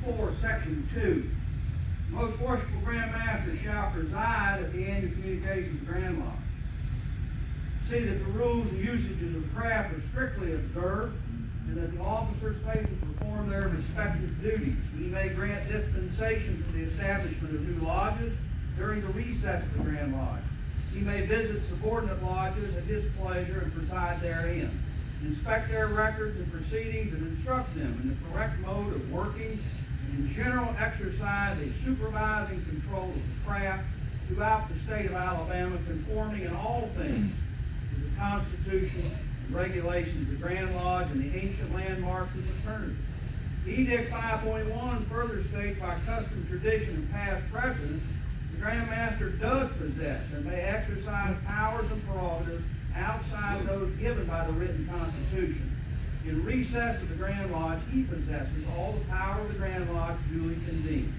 4, Section 2. Most worshipful Grand Masters shall preside at the annual communications of Grand Lodge. See that the rules and usages of the craft are strictly observed, and that the officers faithfully perform their respective duties. He may grant dispensation for the establishment of new lodges during the recess of the Grand Lodge. He may visit subordinate lodges at his pleasure and preside therein, inspect their records and proceedings, and instruct them in the correct mode of working, and in general exercise a supervising control of the craft throughout the state of Alabama, conforming in all things to the Constitution and regulations of the Grand Lodge and the ancient landmarks of the fraternity. Edict 5.1 further states, by custom, tradition, and past precedent, the Grand Master does possess and may exercise powers and prerogatives outside those given by the written Constitution. In recess of the Grand Lodge, he possesses all the power of the Grand Lodge duly convened.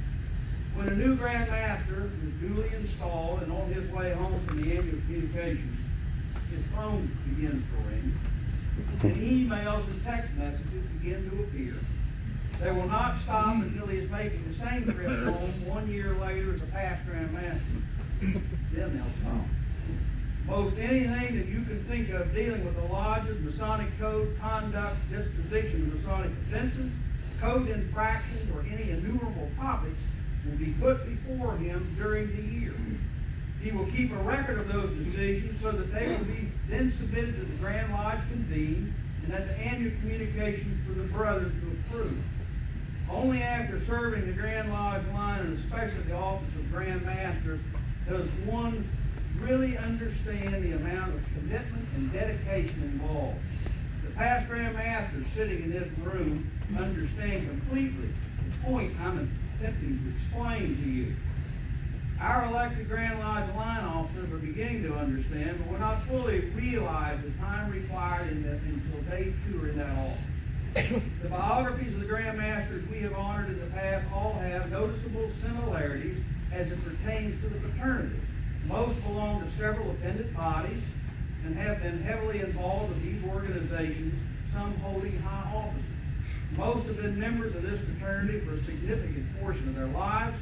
When a new Grand Master is duly installed and on his way home from the annual communications, his phone begins to ring, and emails and text messages begin to appear. They will not stop until he is making the same trip home 1 year later as a past Grand Master. Then they'll stop. Most anything that you can think of dealing with the lodges, Masonic code, conduct, disposition of Masonic offenses, code infractions, or any innumerable topics will be put before him during the year. He will keep a record of those decisions so that they will be then submitted to the Grand Lodge convened and at the annual communication for the brothers to approve. Only after serving the Grand Lodge line, and especially the office of Grand Master, does one really understand the amount of commitment and dedication involved. The past Grand Masters sitting in this room understand completely the point I'm attempting to explain to you. Our elected Grand Lodge line officers are beginning to understand, but will not fully realize the time required until they too are in that office. The biographies of the Grand Masters we have honored in the past all have noticeable similarities as it pertains to the fraternity. Most belong to several appendant bodies and have been heavily involved with these organizations, some holding high offices. Most have been members of this fraternity for a significant portion of their lives.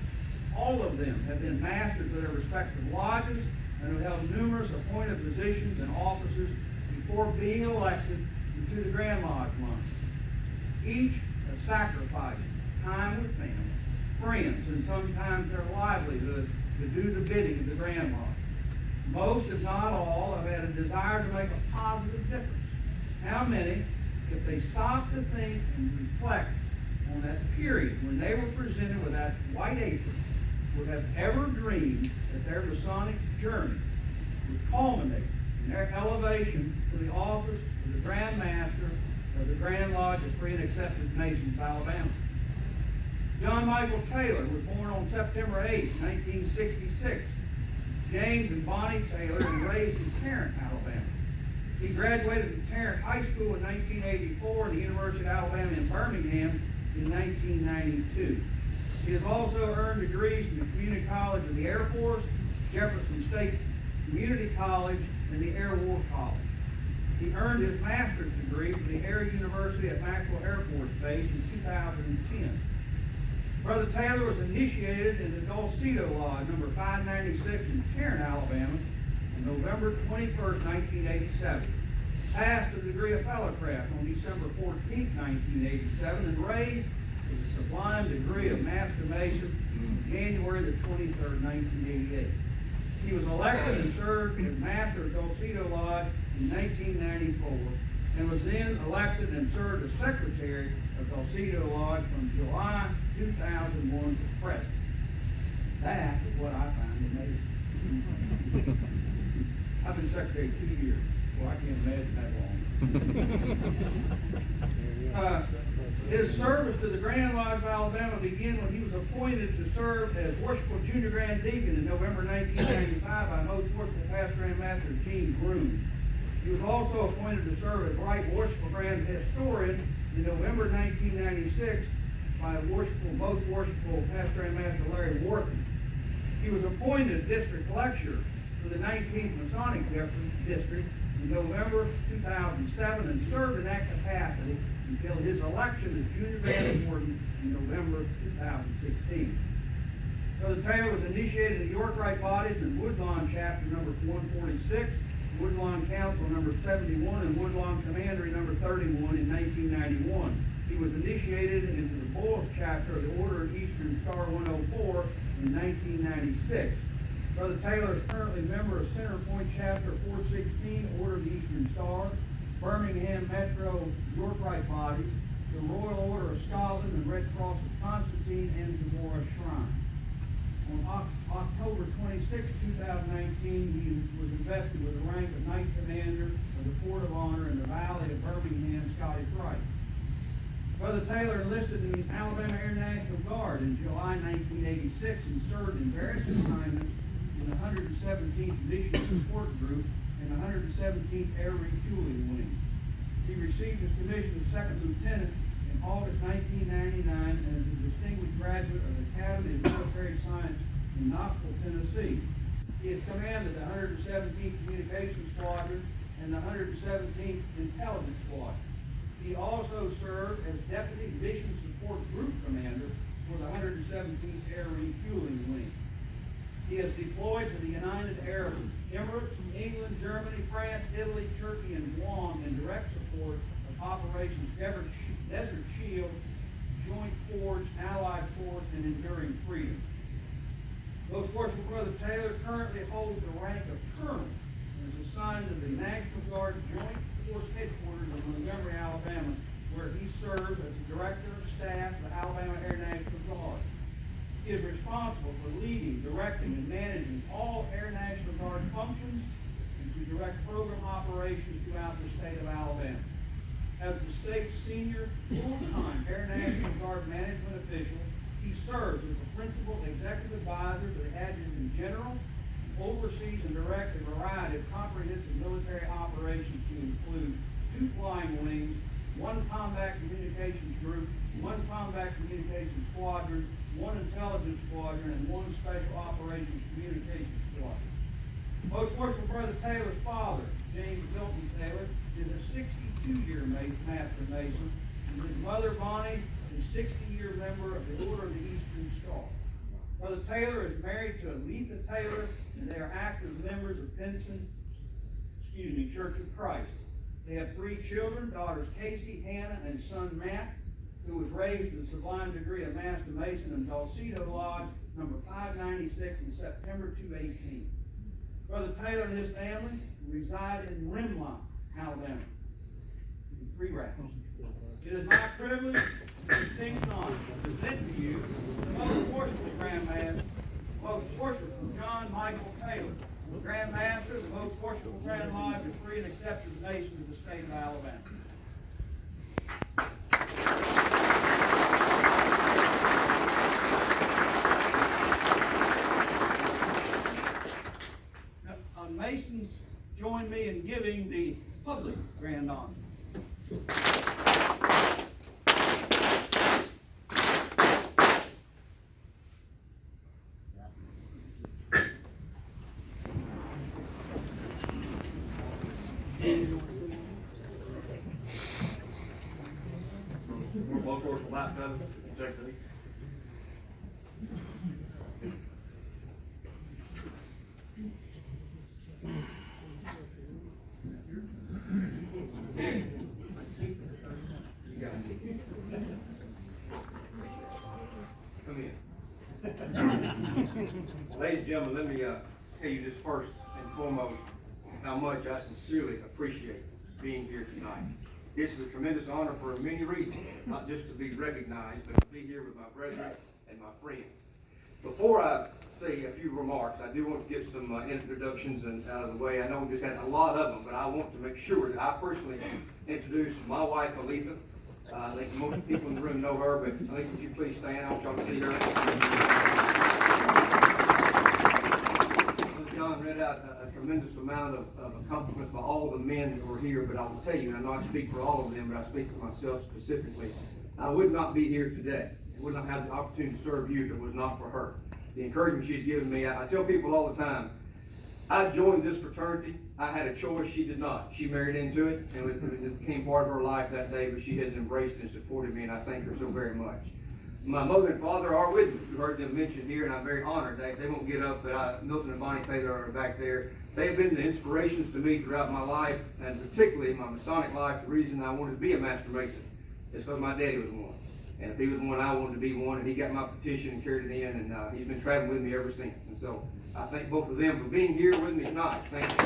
All of them have been masters of their respective lodges and have held numerous appointed positions and offices before being elected into the Grand Lodge line. Each has sacrificed time with family, friends, and sometimes their livelihood to do the bidding of the Grand Lodge. Most, if not all, have had a desire to make a positive difference. How many, if they stop to think and reflect on that period when they were presented with that white apron, would have ever dreamed that their Masonic journey would culminate in their elevation to the office of the Grand Master of the Grand Lodge of Free and Accepted Masons of Alabama? Jon Michael Taylor was born on September 8, 1966. James and Bonnie Taylor and raised in Tarrant, Alabama. He graduated from Tarrant High School in 1984 and the University of Alabama in Birmingham in 1992. He has also earned degrees from the Community College of the Air Force, Jefferson State Community College, and the Air War College. He earned his master's degree from the Air University at Maxwell Air Force Base in 2010. Brother Taylor was initiated in the Dulcedo Lodge, number 596 in Tarrant, Alabama, on November 21st, 1987. Passed the degree of fellowcraft on December 14th, 1987, and raised with the sublime degree of Master Mason on January the 23rd, 1988. He was elected and served as Master of Dulcedo Lodge in 1994, and was then elected and served as Secretary of Dulcedo Lodge from July 2001 to present. That is what I find amazing. I've been Secretary 2 years. Well, I can't imagine that long. His service to the Grand Lodge of Alabama began when he was appointed to serve as Worshipful Junior Grand Deacon in November 1995 by Most Worshipful Past Grand Master Gene Groom. He was also appointed to serve as Right Worshipful Grand Historian in November 1996 by Most Worshipful Past Grand Master Larry Wharton. He was appointed District Lecturer for the 19th Masonic District in November 2007 and served in that capacity until his election as Junior Grand Warden in November 2016. Brother Taylor was initiated at York-Wright Bodies in Woodlawn Chapter number 146, Woodlawn Council number 71, and Woodlawn Commandery number 31 in 1991. He was initiated into the Bulls Chapter of the Order of Eastern Star 104 in 1996. Brother Taylor is currently a member of Center Point Chapter 416, Order of the Eastern Star, Birmingham Metro York-Rite Bodies, the Royal Order of Scotland, and Red Cross of Constantine, and Zamora Shrine. On October 26, 2019, he was invested with the rank of Knight Commander of the Port of Honor in the Valley of Birmingham, Scottish Rite. Brother Taylor enlisted in the Alabama Air National Guard in July 1986 and served in various assignments in the 117th Mission Support Group and the 117th Air Refueling Wing. He received his commission as Second Lieutenant in August 1999 and is a distinguished graduate of the Academy of Military Science in Knoxville, Tennessee. He has commanded the 117th Communications Squadron and the 117th Intelligence Squadron. He also served as Deputy Mission Support Group Commander for the 117th Air Refueling Wing. He is deployed to the United Arab Emirates, England, Germany, France, Italy, Turkey, and Guam in direct support of Operations Desert Shield, Joint Force, Allied Force, and Enduring Freedom. Most fortunate Brother Taylor currently holds the rank of Colonel and is assigned to the National Guard Joint Force Headquarters in Montgomery, Alabama, where he serves as the Director of Staff of the Alabama Air National Guard. He is responsible for leading, directing, and managing all Air National Guard functions and to direct program operations throughout the state of Alabama. As the state's senior full-time Air National Guard management official, he serves as the principal executive advisor to the Adjutant General, oversees and directs a variety of comprehensive military operations to include 2 flying wings, 1 combat communications group, 1 combat communications squadron, 1 intelligence squadron, and 1 special operations communications squadron. Most fortunate Brother Taylor's father, James Jon Taylor, is a 62-year Master Mason, and his mother, Bonnie, is a 60-year member of the Order of the Eastern Star. Brother Taylor is married to Aletha Taylor, and they are active members of Church of Christ. They have 3 children, daughters Casey, Hannah, and son Matt, who was raised to the sublime degree of Master Mason in Dulcedo Lodge, number 596, in September 2018. Brother Taylor and his family reside in Rimlock, Alabama. 3 rapids. It is my privilege and distinct honor to present to you the most worshipful Grandmaster, most worshipful Jon Michael Taylor, Grand Master of the most worshipful Grand Lodge of Free and Accepted Nations of the state of Alabama. Now, Masons join me in giving the public grand honor. Ladies and gentlemen, let me tell you this first and foremost, how much I sincerely appreciate being here tonight. This is a tremendous honor for many reasons, not just to be recognized, but to be here with my brethren and my friends. Before I say a few remarks, I do want to get some introductions out of the way. I know we just had a lot of them, but I want to make sure that I personally introduce my wife, Aletha. I think most people in the room know her, but Aletha, would you please stand? I want y'all to see her. John read out a tremendous amount of accomplishments by all the men that were here, but I will tell you, and I know I speak for all of them, but I speak for myself specifically, I would not be here today. I would not have the opportunity to serve you if it was not for her. The encouragement she's given me, I tell people all the time, I joined this fraternity. I had a choice. She did not. She married into it, and it became part of her life that day, but she has embraced and supported me, and I thank her so very much. My mother and father are with me. You heard them mentioned here, and I'm very honored. They won't get up, but Milton and Bonnie Taylor are back there. They have been the inspirations to me throughout my life, and particularly in my Masonic life. The reason I wanted to be a Master Mason is because my daddy was one. And if he was one, I wanted to be one, and he got my petition and carried it in, and he's been traveling with me ever since. And so I thank both of them for being here with me tonight. Thank you.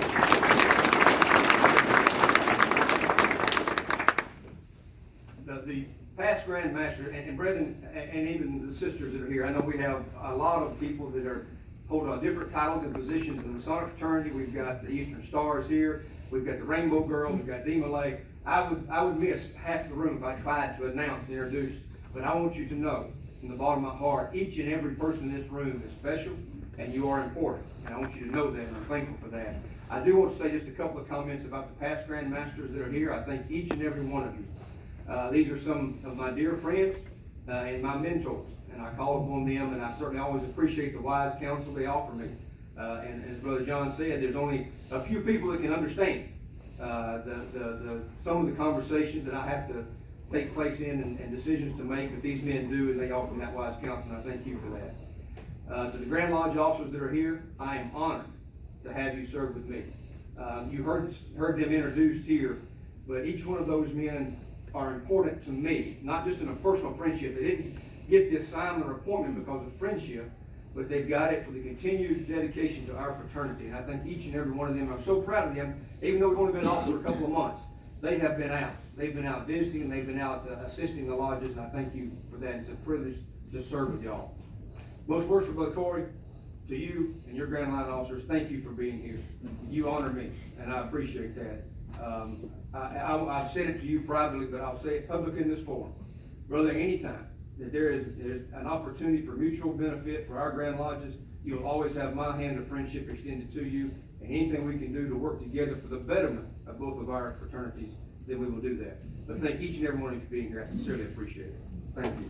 The past Grand Master, and brethren, and even the sisters that are here, I know we have a lot of people that hold different titles and positions in the Masonic fraternity. We've got the Eastern Stars here. We've got the Rainbow Girls. We've got the Malay. I would miss half the room if I tried to announce and introduce. But I want you to know, from the bottom of my heart, each and every person in this room is special, and you are important. And I want you to know that, and I'm thankful for that. I do want to say just a couple of comments about the past Grand Masters that are here. I thank each and every one of you. These are some of my dear friends and my mentors, and I call upon them, and I certainly always appreciate the wise counsel they offer me. And as Brother John said, there's only a few people that can understand some of the conversations that I have to take place in and decisions to make, but these men do, and they offer me that wise counsel, and I thank you for that. To the Grand Lodge officers that are here, I am honored to have you serve with me. You heard them introduced here, but each one of those men are important to me, not just in a personal friendship. They didn't get the assignment or appointment because of friendship, but they've got it for the continued dedication to our fraternity. And I thank each and every one of them. I'm so proud of them, even though we've only been off for a couple of months. They have been out. They've been out visiting, and they've been out assisting the lodges, and I thank you for that. It's a privilege to serve with y'all. Most worshipful Brother Corey, to you and your Grand Line officers, thank you for being here. You honor me, and I appreciate that. I've said it to you privately, but I'll say it publicly in this forum. Brother, anytime that there's an opportunity for mutual benefit for our Grand Lodges, you'll always have my hand of friendship extended to you, and anything we can do to work together for the betterment of both of our fraternities, then we will do that. But thank each and every one of you for being here. I sincerely appreciate it. Thank you.